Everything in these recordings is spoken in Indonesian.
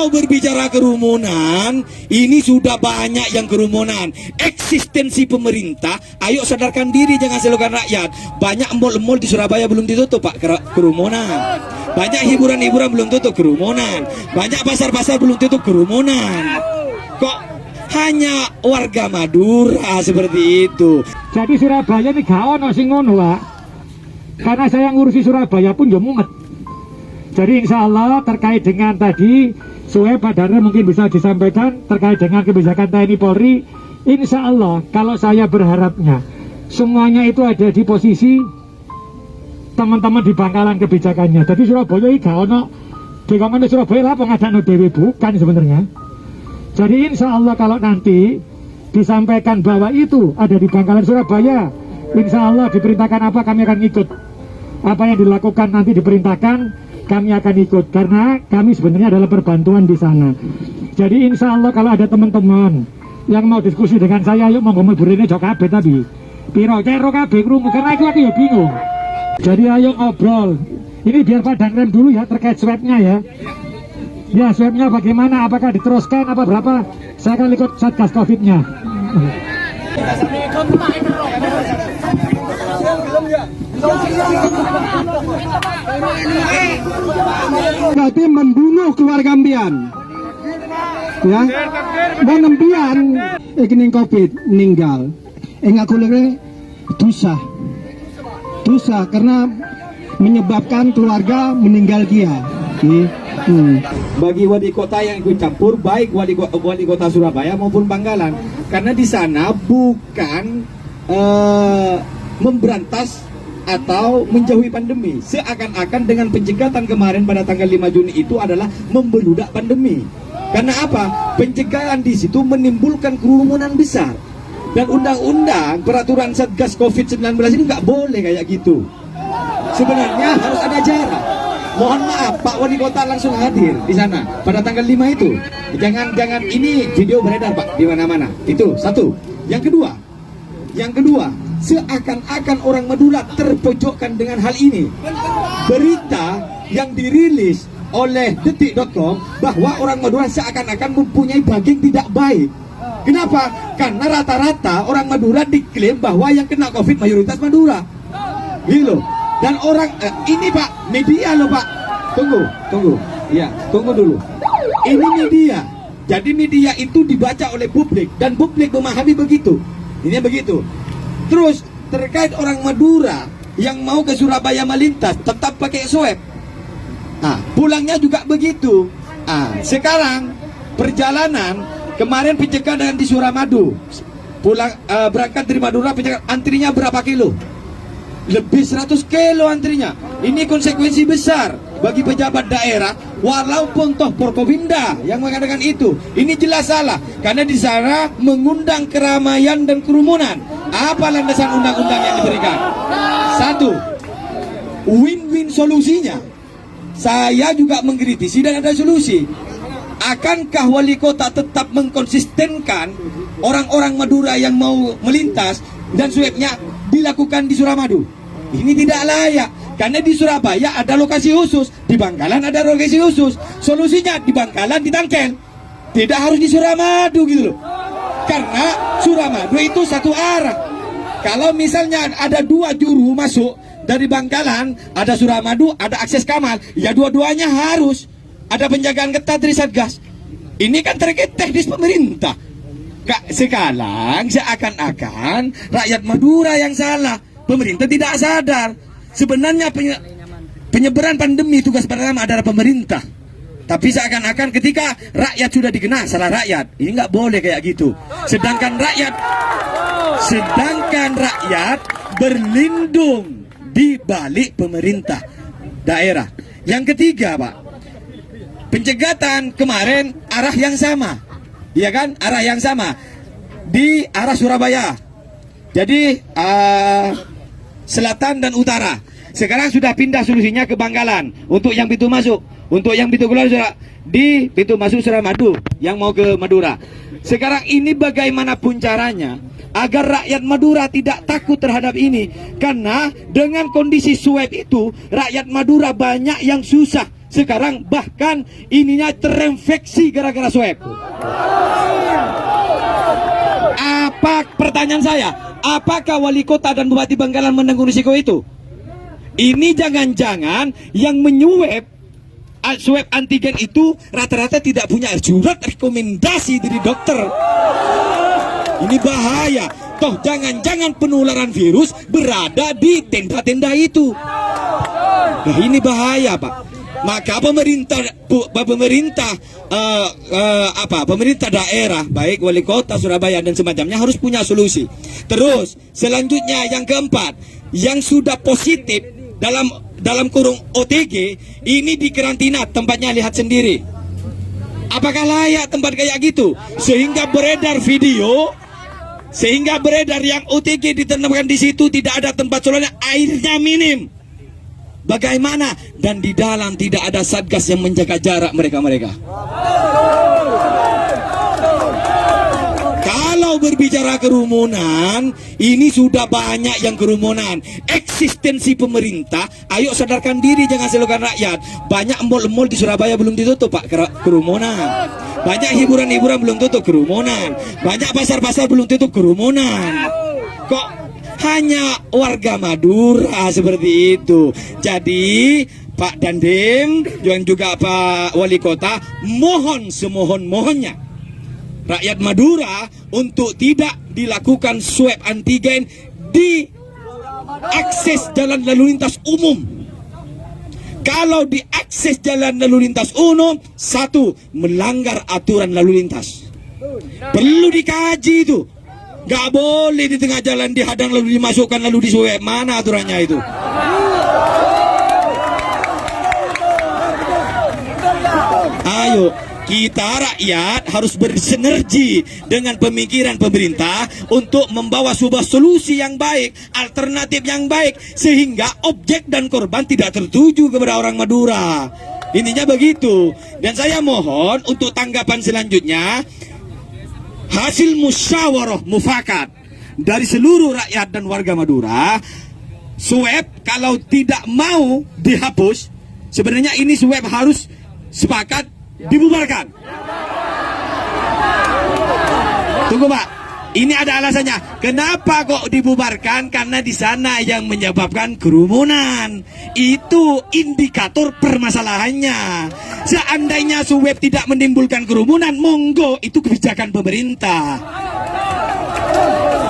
mau berbicara kerumunan, ini sudah banyak yang kerumunan. Eksistensi pemerintah, ayo sadarkan diri, jangan salahkan rakyat. Banyak mall-mall di Surabaya belum ditutup, Pak, kerumunan. Banyak hiburan-hiburan belum tutup, kerumunan. Banyak pasar-pasar belum tutup, kerumunan. Kok hanya warga Madura seperti itu? Jadi Surabaya ini gak ono sing ngono, Pak. Karena saya ngurusi Surabaya pun ya mumet. Jadi insya Allah terkait dengan tadi Suwe Pak Darna mungkin bisa disampaikan terkait dengan kebijakan TNI Polri. Insya Allah kalau saya berharapnya semuanya itu ada di posisi teman-teman di bangkalan kebijakannya. Jadi Surabaya ini gak ono di ngomongin Surabaya lah pengadaan dewe bukan sebenarnya. Jadi insya Allah kalau nanti disampaikan bahwa itu ada di bangkalan Surabaya, insya Allah diperintahkan apa kami akan ikut. Apa yang dilakukan nanti diperintahkan kami akan ikut, karena kami sebenarnya adalah perbantuan di sana. Jadi insya Allah kalau ada teman-teman yang mau diskusi dengan saya, yuk monggo mlebu jok kabeh tapi piro kero kabeh krungu, karena aku ya bingung. Jadi ayo ngobrol. Ini biar Pak Danrem dulu ya terkait swabnya ya. Ya swabnya bagaimana, apakah diteruskan apa berapa? Saya akan ikut Satgas Covid-nya. Berarti membunuh keluarga mbian, ya, mau nembian ikning Covid meninggal, enggak kulere dosa karena menyebabkan keluarga meninggal dia. Bagi wali kota yang ikut campur, baik wali kota Surabaya maupun Bangkalan, karena di sana bukan memberantas atau menjauhi pandemi. Seakan-akan dengan pencegahan kemarin pada tanggal 5 Juni itu adalah membeludak pandemi. Karena apa? Pencegahan di situ menimbulkan kerumunan besar. Dan undang-undang peraturan Satgas Covid-19 ini nggak boleh kayak gitu. Sebenarnya harus ada jarak. Mohon maaf, Pak Wali Kota langsung hadir di sana pada tanggal 5 itu. Jangan ini video beredar, Pak, di mana-mana. Itu satu. Yang kedua, seakan-akan orang Madura terpojokkan dengan hal ini. Berita yang dirilis oleh detik.com bahwa orang Madura seakan-akan mempunyai baging tidak baik. Kenapa? Karena rata-rata orang Madura diklaim bahwa yang kena Covid mayoritas Madura. Gitu. Dan orang ini Pak, media loh Pak. Tunggu. Ya, tunggu dulu. Ini media. Jadi media itu dibaca oleh publik dan publik memahami begitu. Ini begitu. Terus terkait orang Madura yang mau ke Surabaya melintas tetap pakai swab. Pulangnya juga begitu. Sekarang perjalanan kemarin pencegahan di Suramadu. Pulang berangkat dari Madura antrinya berapa kilo? Lebih 100 kilo antrinya. Ini konsekuensi besar bagi pejabat daerah, walaupun toh Forkopimda yang mengatakan itu. Ini jelas salah karena di sana mengundang keramaian dan kerumunan. Apa landasan undang-undang yang diberikan? Satu, win-win solusinya. Saya juga mengkritisi dan ada solusi. Akankah wali kota tetap mengkonsistenkan orang-orang Madura yang mau melintas dan swabnya dilakukan di Suramadu? Ini tidak layak. Karena di Surabaya ada lokasi khusus, di Bangkalan ada lokasi khusus. Solusinya di Bangkalan ditangkel. Tidak harus di Suramadu gitu loh. Karena Suramadu itu satu arah. Kalau misalnya ada dua juru masuk dari Bangkalan, ada Suramadu, ada akses Kamal, ya dua-duanya harus ada penjagaan ketat dari Satgas. Ini kan terkait teknis pemerintah. Sekarang seakan-akan rakyat Madura yang salah. Pemerintah tidak sadar. Sebenarnya penyebaran pandemi tugas pertama adalah pemerintah. Tapi seakan-akan ketika rakyat sudah dikenal salah rakyat. Ini nggak boleh kayak gitu. Sedangkan rakyat berlindung di balik pemerintah daerah. Yang ketiga, Pak, pencegahan kemarin arah yang sama, ya kan? Arah yang sama di arah Surabaya. Jadi selatan dan utara. Sekarang sudah pindah solusinya ke Bangkalan untuk yang pintu masuk. Untuk yang pintu keluar di pintu masuk Suramadu yang mau ke Madura. Sekarang ini bagaimanapun caranya agar rakyat Madura tidak takut terhadap ini. Karena dengan kondisi swab itu rakyat Madura banyak yang susah. sekarang bahkan ininya terinfeksi gara-gara swab. Apa pertanyaan saya? Apakah wali kota dan bupati Bangkalan menanggung risiko itu? Ini jangan-jangan yang menyuap swab antigen itu rata-rata tidak punya surat rekomendasi dari dokter. Ini bahaya. Toh jangan-jangan penularan virus berada di tenda-tenda itu. Nah ini bahaya, Pak. Maka pemerintah daerah, baik wali kota Surabaya dan semacamnya harus punya solusi. Terus selanjutnya yang keempat, yang sudah positif dalam kurung OTG ini dikarantina, tempatnya lihat sendiri. Apakah layak tempat kayak gitu? Sehingga beredar video, sehingga beredar yang OTG ditempatkan di situ tidak ada tempat sholatnya, airnya minim. Bagaimana? Dan di dalam tidak ada satgas yang menjaga jarak mereka-mereka. Kalau berbicara kerumunan, ini sudah banyak yang kerumunan. Eksistensi pemerintah, ayo sadarkan diri, jangan salahkan rakyat. Banyak mall-mall di Surabaya belum ditutup, Pak, kerumunan. Banyak hiburan-hiburan belum tutup, kerumunan. Banyak pasar-pasar belum tutup, kerumunan. Kok hanya warga Madura seperti itu? Jadi Pak Dandim dan juga Pak Wali Kota, mohon semohon-mohonnya rakyat Madura untuk tidak dilakukan swab antigen di akses jalan lalu lintas umum. Kalau di akses jalan lalu lintas umum, satu, melanggar aturan lalu lintas. Perlu dikaji itu. Gak boleh di tengah jalan dihadang lalu dimasukkan lalu disuap. Mana aturannya itu? Ayo, kita rakyat harus bersinergi dengan pemikiran pemerintah untuk membawa sebuah solusi yang baik, alternatif yang baik, sehingga objek dan korban tidak tertuju kepada orang Madura. Intinya begitu. Dan saya mohon untuk tanggapan selanjutnya, hasil musyawarah mufakat dari seluruh rakyat dan warga Madura, swab kalau tidak mau dihapus, sebenarnya ini swab harus sepakat dibubarkan. Tunggu, Pak. Ini ada alasannya. Kenapa kok dibubarkan? Karena di sana yang menyebabkan kerumunan. Itu indikator permasalahannya. Seandainya swab tidak menimbulkan kerumunan, monggo, itu kebijakan pemerintah.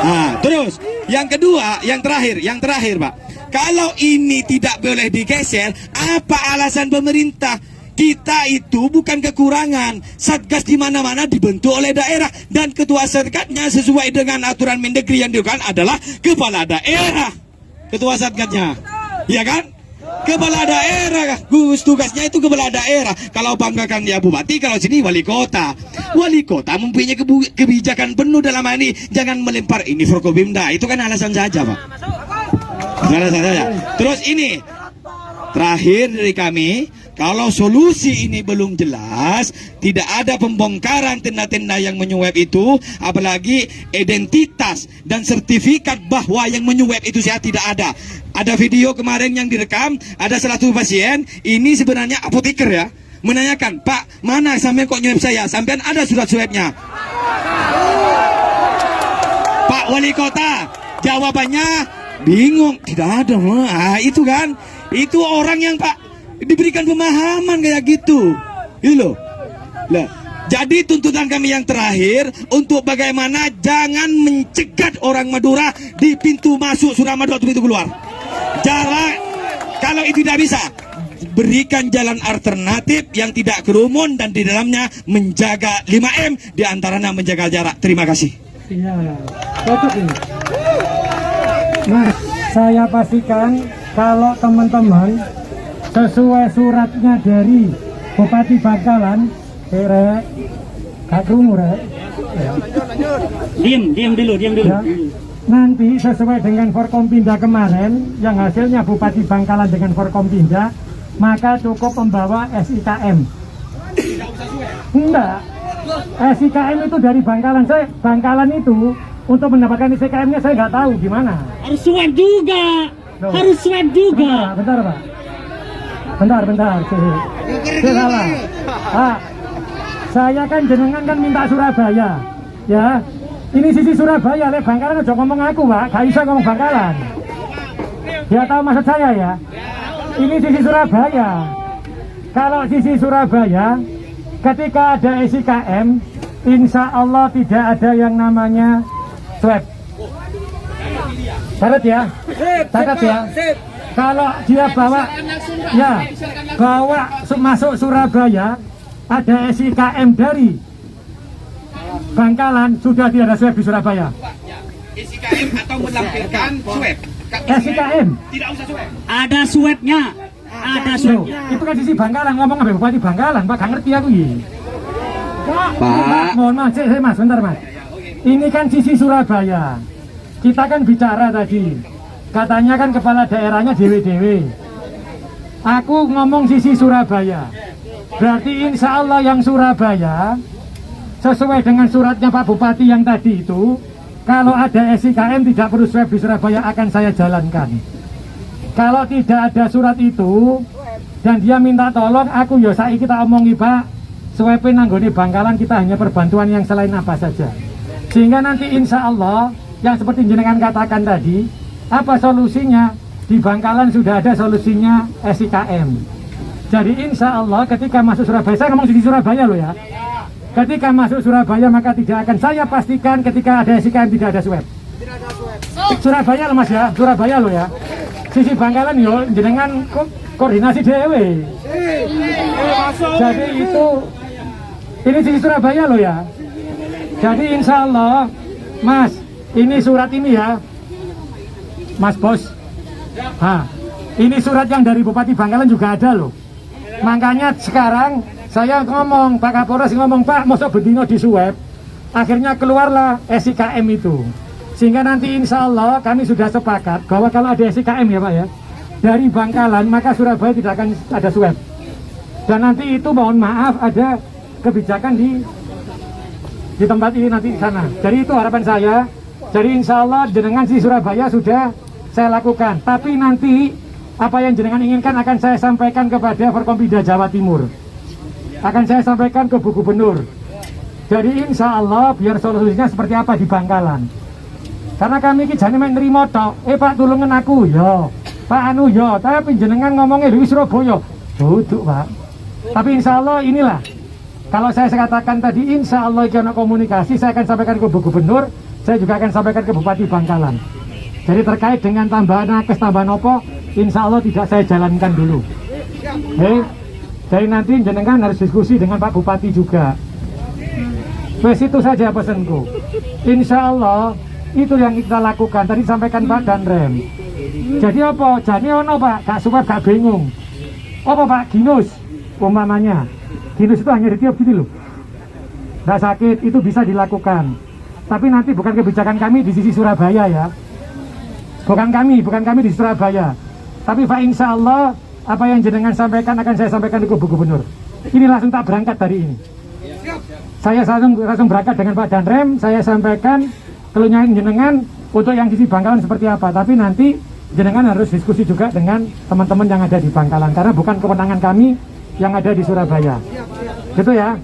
Nah, terus yang kedua, yang terakhir, Pak. Kalau ini tidak boleh digeser, apa alasan pemerintah? Kita itu bukan kekurangan. Satgas di mana-mana dibentuk oleh daerah, dan ketua satgasnya sesuai dengan aturan Mendagri yang dilakukan adalah kepala daerah. Ketua satgasnya, ya kan? Kepala daerah, tugasnya itu kepala daerah. Kalau banggakan dia bupati, kalau sini wali kota. Wali kota mempunyai kebijakan penuh dalam hal ini. Jangan melempar ini Forkopimda. Itu kan alasan saja, Pak. Alasan saja. Terus ini terakhir dari kami. Kalau solusi ini belum jelas, tidak ada pembongkaran tenda-tenda yang menyuap itu, apalagi identitas dan sertifikat bahwa yang menyuap itu saya tidak ada. Ada video kemarin yang direkam, ada salah satu pasien, ini sebenarnya apoteker ya, menanyakan, Pak, mana sampean kok nyuap saya? Sampean ada surat swabnya? Pak Wali Kota, jawabannya bingung, tidak ada. Itu kan, itu orang yang Pak diberikan pemahaman kayak gitu, loh. Nah, jadi tuntutan kami yang terakhir untuk bagaimana jangan mencegat orang Madura di pintu masuk Suramadu atau pintu keluar. Jarak, kalau itu tidak bisa, berikan jalan alternatif yang tidak kerumun dan di dalamnya menjaga 5M, di antaranya menjaga jarak. Terima kasih. Iya, cocok ini. Nah, saya pastikan kalau teman-teman sesuai suratnya dari Bupati Bangkalan, Kak Krungu, diam dulu. Ya, nanti sesuai dengan Forkompinda kemarin, yang hasilnya Bupati Bangkalan dengan Forkompinda, maka cukup membawa SIKM. Enggak, SIKM itu dari Bangkalan. Bangkalan itu untuk mendapatkan SIKM-nya saya nggak tahu gimana. Harus swab juga. Loh. Harus swab juga. Bentar, Pak. Bentar. Salah. Pak, saya kan jenengan kan minta Surabaya, ya. Ini sisi Surabaya, lek Bangkalan aja ngomong aku, Pak. Gak bisa ngomong Bangkalan. Dia tahu maksud saya ya. Ini sisi Surabaya. Kalau sisi Surabaya, ketika ada SIKM, insya Allah tidak ada yang namanya swab. Catat ya. Kalau dia bawa masuk Surabaya, ada SIKM dari Bangkalan, sudah tidak ada swab di Surabaya. SIKM atau melampirkan swab. SIKM Tidak usah swab. Ada swabnya. Ada swabnya. Itu kan sisi Bangkalan, ngomong sama Bupati Bangkalan, Pak, gak ngerti aku ya. Pak, Mohon maaf, Mas, bentar Mas. Ini kan sisi Surabaya. Kita kan bicara tadi, katanya kan kepala daerahnya dewe-dewe. Aku ngomong sisi Surabaya. Berarti insya Allah yang Surabaya, sesuai dengan suratnya Pak Bupati yang tadi itu, kalau ada SIKM tidak perlu swab di Surabaya akan saya jalankan. Kalau tidak ada surat itu, dan dia minta tolong, aku ya saiki kita omongi Pak, swabin nanggone Bangkalan kita hanya perbantuan yang selain apa saja. Sehingga nanti insya Allah, yang seperti jenengan katakan tadi, apa solusinya? Di Bangkalan sudah ada solusinya SIKM. Jadi insya Allah ketika masuk Surabaya, saya ngomong di Surabaya loh ya. Ketika masuk Surabaya maka tidak akan saya pastikan ketika ada SIKM tidak ada swab. Surabaya loh Mas ya, Surabaya loh ya. Sisi Bangkalan yo jenengan koordinasi dewe. Jadi ini sisi Surabaya loh ya. Jadi insya Allah Mas, ini surat ini ya Mas Bos. Ini surat yang dari Bupati Bangkalan juga ada loh. Makanya sekarang saya ngomong, Pak Kapolres ngomong, Pak, mosok bedino di swab. Akhirnya keluarlah SIKM itu. Sehingga nanti insya Allah kami sudah sepakat bahwa kalau ada SIKM ya Pak ya, dari Bangkalan maka Surabaya tidak akan ada swab. Dan nanti itu mohon maaf ada kebijakan di tempat ini nanti di sana. Jadi itu harapan saya. Jadi insya Allah jenengan di Surabaya sudah saya lakukan. Tapi nanti apa yang jenengan inginkan akan saya sampaikan kepada Forkompida Jawa Timur. Akan saya sampaikan ke Bu Gubernur. Jadi insya Allah biar solusinya seperti apa di Bangkalan. Karena kami ini jane mek nrimo tok. Pak tulungan aku yo. Pak anu yo, tapi jenengan ngomongnya di Surabaya. Duduk Pak. Tapi insya Allah inilah. Kalau saya katakan tadi insya Allah karena komunikasi saya akan sampaikan ke Bu Gubernur. Saya juga akan sampaikan ke Bupati Bangkalan. Jadi terkait dengan tambahan nakes, tambahan opo, insya Allah tidak saya jalankan dulu. Jadi nanti jenengan harus diskusi dengan Pak Bupati juga. Wes itu saja pesanku. Insya Allah itu yang kita lakukan. Tadi sampaikan Pak Danrem. Jadi apa? Jadi ono Pak, gak suka gak bingung. Apa Pak Ginus? Umpamanya, Ginus itu hanya ditiup gitu loh. Gak sakit, itu bisa dilakukan. Tapi nanti bukan kebijakan kami di sisi Surabaya ya. Bukan kami di Surabaya. Tapi Pak insya Allah apa yang jenengan sampaikan akan saya sampaikan ke Bu Gubernur. Ini langsung tak berangkat hari ini. Saya langsung berangkat dengan Pak Danrem. Saya sampaikan keluhnya jenengan untuk yang sisi Bangkalan seperti apa. Tapi nanti jenengan harus diskusi juga dengan teman-teman yang ada di Bangkalan. Karena bukan kewenangan kami yang ada di Surabaya. Gitu ya.